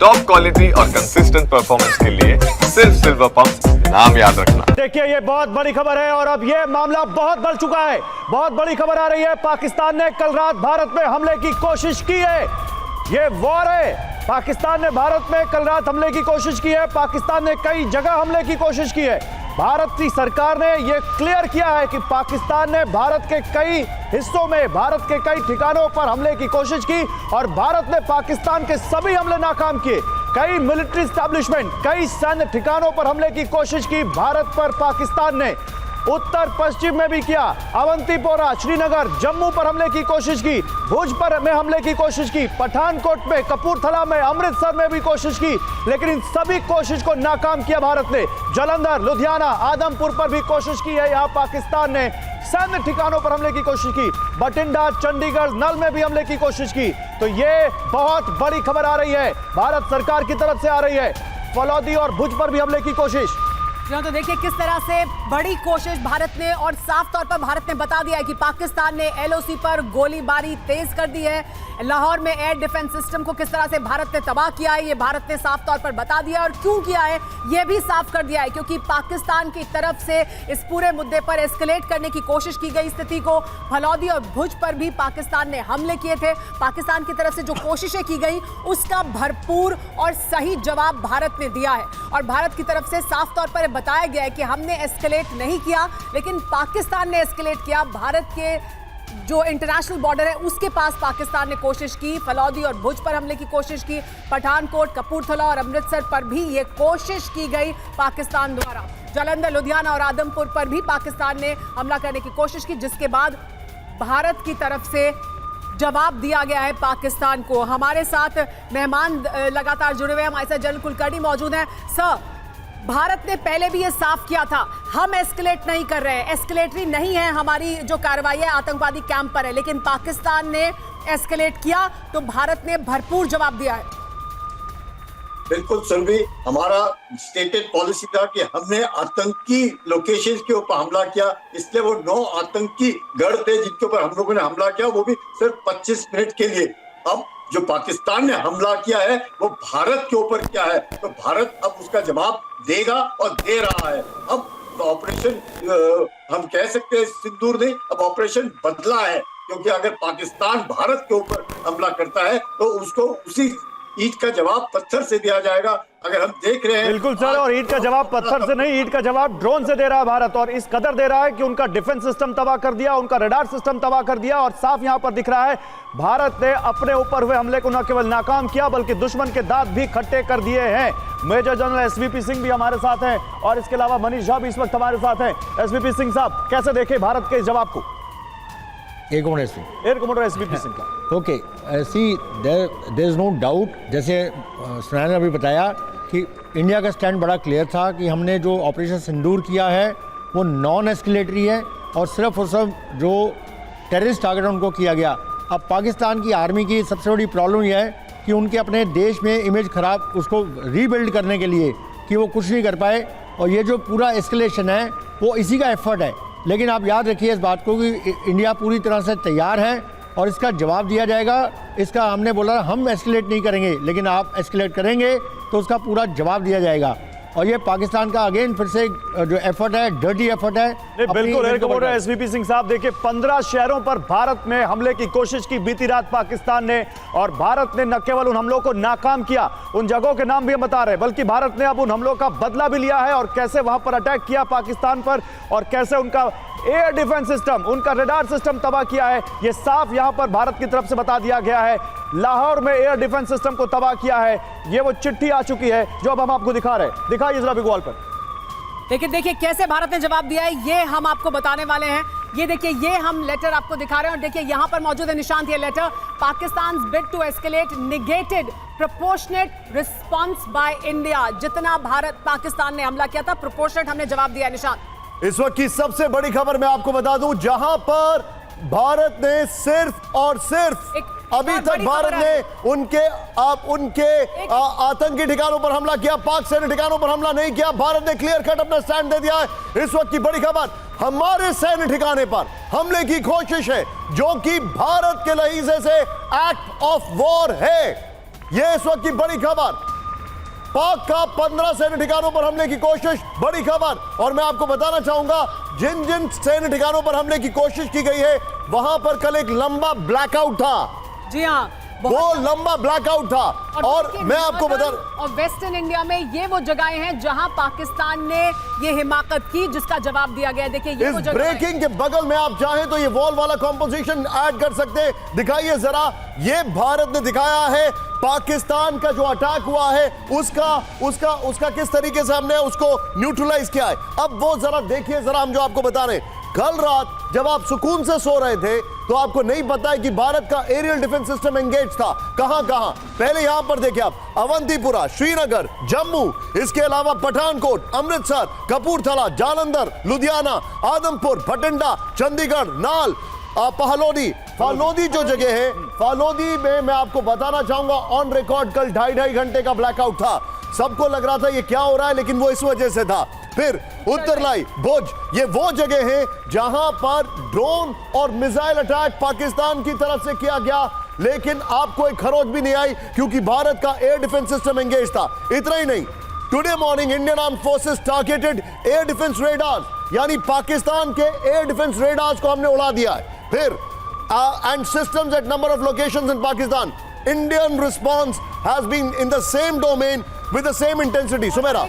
Top quality और consistent performance के लिए सिर्फ सिल्वर पंप नाम याद रखना। देखिए ये बहुत बड़ी खबर है और अब ये मामला बहुत बढ़ चुका है। बहुत बड़ी खबर आ रही है, पाकिस्तान ने कल रात भारत में हमले की कोशिश की है। ये वॉर है। पाकिस्तान ने भारत में कल रात हमले की कोशिश की है। पाकिस्तान ने कई जगह हमले की कोशिश की है। भारत की सरकार ने यह क्लियर किया है कि पाकिस्तान ने भारत के कई हिस्सों में, भारत के कई ठिकानों पर हमले की कोशिश की और भारत ने पाकिस्तान के सभी हमले नाकाम किए। कई मिलिट्री एस्टैब्लिशमेंट, कई सैन्य ठिकानों पर हमले की कोशिश की भारत पर पाकिस्तान ने। उत्तर पश्चिम में भी किया, अवंतीपोरा, श्रीनगर, जम्मू पर हमले की कोशिश की, भुज पर में हमले की कोशिश की, पठानकोट में, कपूरथला में, अमृतसर में भी कोशिश की, लेकिन इन सभी कोशिश को नाकाम किया भारत ने। जालंधर, लुधियाना, आदमपुर पर भी कोशिश की है। यहां पाकिस्तान ने सैन्य ठिकानों पर हमले की कोशिश की, बठिंडा, चंडीगढ़, नल में भी हमले की कोशिश की। तो ये बहुत बड़ी खबर आ रही है, भारत सरकार की तरफ से आ रही है। फलौदी और भुज पर भी हमले की कोशिश। तो देखिए किस तरह से बड़ी कोशिश भारत ने, और साफ तौर पर भारत ने बता दिया है कि पाकिस्तान ने एलओसी पर गोलीबारी तेज कर दी है। लाहौर में एयर डिफेंस सिस्टम को किस तरह से भारत ने तबाह किया है, ये भारत ने साफ तौर पर बता दिया, और क्यों किया है ये भी साफ कर दिया है, क्योंकि पाकिस्तान की तरफ से इस पूरे मुद्दे पर एस्केलेट करने की कोशिश की गई स्थिति को। फलौदी और भुज पर भी पाकिस्तान ने हमले किए थे। पाकिस्तान की तरफ से जो कोशिशें की गई उसका भरपूर और सही जवाब भारत ने दिया है, और भारत की तरफ से साफ तौर पर बताया गया है कि हमने एस्केलेट नहीं किया, लेकिन पाकिस्तान ने एस्केलेट किया। भारत के जो इंटरनेशनल बॉर्डर है उसके पास पाकिस्तान ने कोशिश की, फलौदी और भुज पर हमले की कोशिश की, पठानकोट, कपूरथला और अमृतसर पर भी ये कोशिश की गई पाकिस्तान द्वारा। जालंधर, लुधियाना और आदमपुर पर भी पाकिस्तान ने हमला करने की कोशिश की, जिसके बाद भारत की तरफ से जवाब दिया गया है पाकिस्तान को। हमारे साथ मेहमान लगातार जुड़े हुए हैं, हमारे साथ जनरल कुलकर्णी मौजूद हैं। सर, भारत ने पहले भी ये साफ किया था, हम एस्केलेट नहीं कर रहे हैं, एस्केलेटरी नहीं है हमारी जो कार्रवाई है आतंकवादी कैंप पर है, लेकिन पाकिस्तान ने एस्केलेट किया तो भारत ने भरपूर जवाब दिया है। बिल्कुल सुरभि, हमारा स्टेटेड पॉलिसी था कि हमने आतंकी लोकेशंस के ऊपर हमला किया, इसलिए वो 9 आतंकी गढ़ थे जिनके ऊपर हम लोगों ने हमला किया, वो भी सिर्फ 25 मिनट के लिए। अब जो पाकिस्तान ने हमला किया है वो भारत के ऊपर किया है, तो भारत अब उसका जवाब देगा और दे रहा है। अब ऑपरेशन हम कह सकते हैं सिंदूर नहीं, अब ऑपरेशन बदला है, क्योंकि अगर पाकिस्तान भारत के ऊपर हमला करता है तो उसको उसी ईंट का जवाब पत्थर से दिया जाएगा। अगर हम देख रहे हैं, बिल्कुल सर, और ईंट का जवाब पत्थर से नहीं, ईंट का जवाब ड्रोन से दे रहा है भारत, और इस कदर दे रहा है कि उनका डिफेंस सिस्टम तबाह कर दिया, उनका रडार सिस्टम तबाह कर दिया। और साफ यहां पर दिख रहा है भारत ने अपने ऊपर हुए हमले को न केवल नाकाम किया बल्कि दुश्मन के दांत भी खट्टे कर दिए हैं। मेजर जनरल एसवीपी सिंह भी हमारे साथ हैं और इसके अलावा मनीष झा भी इस वक्त हमारे साथ हैं। एसवीपी सिंह साहब, कैसे देखे भारत के जवाब को? एयर कमांडर एसवीपी सिंह का। Okay, see there is no doubt, जैसे सुनैना ने अभी बताया कि इंडिया का स्टैंड बड़ा क्लियर था कि हमने जो ऑपरेशन सिंदूर किया है वो नॉन एस्केलेटरी है और सिर्फ जो टेररिस्ट टारगेट उनको किया गया। अब पाकिस्तान की आर्मी की सबसे बड़ी प्रॉब्लम यह है कि उनके अपने देश में इमेज खराब, उसको रीबिल्ड करने के लिए कि वो कुछ नहीं कर पाए, और ये जो पूरा एस्केलेशन है वो इसी का एफर्ट है। लेकिन आप याद रखिए इस बात को कि इंडिया पूरी तरह से तैयार है और इसका जवाब दिया जाएगा। इसका हमने बोला हम एस्केलेट नहीं करेंगे, लेकिन आप एस्केलेट करेंगे तो उसका पूरा जवाब दिया जाएगा। और ये पाकिस्तान का अगेन फिर से जो एफर्ट है, डर्टी एफर्ट है। बिल्कुल एयर कमांडर एसवीपी सिंह साहब, देखिए 15 शहरों पर भारत में हमले की कोशिश की बीती रात पाकिस्तान ने, और भारत ने न केवल उन हमलों को नाकाम किया, उन जगहों के नाम भी हम बता रहे हैं, बल्कि भारत ने अब उन हमलों का बदला भी लिया है और कैसे वहां पर अटैक किया पाकिस्तान पर और कैसे उनका एयर डिफेंस सिस्टम, उनका रडार सिस्टम तबाह किया है, ये साफ यहां पर भारत की तरफ से बता दिया गया है। लाहौर में एयर डिफेंस सिस्टम को तबाह किया है, ये वो चिट्ठी आ चुकी है जो अब हम आपको दिखा रहे हैं। दिखाइए जरा विजुअल पर। लेकिन देखिए कैसे भारत ने जवाब दिया है, ये हम आपको बताने वाले हैं। ये देखिए, ये हम लेटर आपको दिखा रहे हैं, और देखिए यहां पर मौजूद है निशांत, ये letter, Pakistan bid to escalate negated proportionate response by India. जितना भारत पाकिस्तान ने हमला किया था, प्रोपोर्शनेट हमने जवाब दिया। निशांत, इस वक्त की सबसे बड़ी खबर मैं आपको बता दूं, जहां पर भारत ने सिर्फ और सिर्फ अभी तक भारत ने उनके आतंकी ठिकानों पर हमला किया, पाक सैन्य ठिकानों पर हमला नहीं किया। भारत ने क्लियर कट अपना स्टैंड दे दिया है। इस वक्त की बड़ी खबर, हमारे सैन्य ठिकाने पर हमले की कोशिश है जो कि भारत के लहीजे से एक्ट ऑफ वॉर है। ये इस वक्त की बड़ी खबर, पाक का 15 सैन्य ठिकानों पर हमले की कोशिश, बड़ी खबर। और मैं आपको बताना चाहूंगा जिन जिन सैन्य ठिकानों पर हमले की कोशिश की गई है वहां पर कल एक लंबा ब्लैकआउट था। जी हाँ, वो लंबा ब्लैकआउट था। और मैं आपको बता, और वेस्टर्न इंडिया में ये वो जगहें हैं जहां पाकिस्तान ने ये हिमाकत की, जिसका जवाब दिया गया। देखिए ये वो इस जगह ब्रेकिंग के बगल में आप चाहें तो ये वॉल वाला कॉम्पोजिशन ऐड कर सकते हैं। दिखाइए जरा, ये भारत ने दिखाया है पाकिस्तान का जो अटैक हुआ है उसका किस तरीके से हमने उसको न्यूट्रलाइज किया है। अब वो जरा देखिए, जरा हम जो आपको बता रहे हैं, कल रात जब आप सुकून से सो रहे थे तो आपको नहीं पता है कि भारत का एरियल डिफेंस सिस्टम एंगेज था कहां कहां। पहले यहां पर देखिए आप, अवंतीपुरा, श्रीनगर, जम्मू, इसके अलावा पठानकोट, अमृतसर, कपूरथला, जालंधर, लुधियाना, आदमपुर, भटिंडा, चंडीगढ़, नाल, फालोदी जो जगह है, फालोदी में मैं आपको बताना चाहूंगा ऑन रिकॉर्ड कल 2.5 घंटे का ब्लैकआउट था। सबको लग रहा था ये क्या हो रहा है, लेकिन वो इस वजह से था। फिर उत्तरलाई, भुज, ये वो जगह है जहां पर ड्रोन और मिसाइल अटैक पाकिस्तान की तरफ से किया गया, लेकिन आपको एक खरोच भी नहीं आई क्योंकि भारत का एयर डिफेंस सिस्टम एंगेज था। इतना ही नहीं, today morning Indian arm forces targeted air defence radars, यानी पाकिस्तान के एयर डिफेंस रेडार्स को हमने उड़ा दिया है। फिर and systems at number of locations in Pakistan, Indian response has been in the same domain with the same intensity. Sumaira.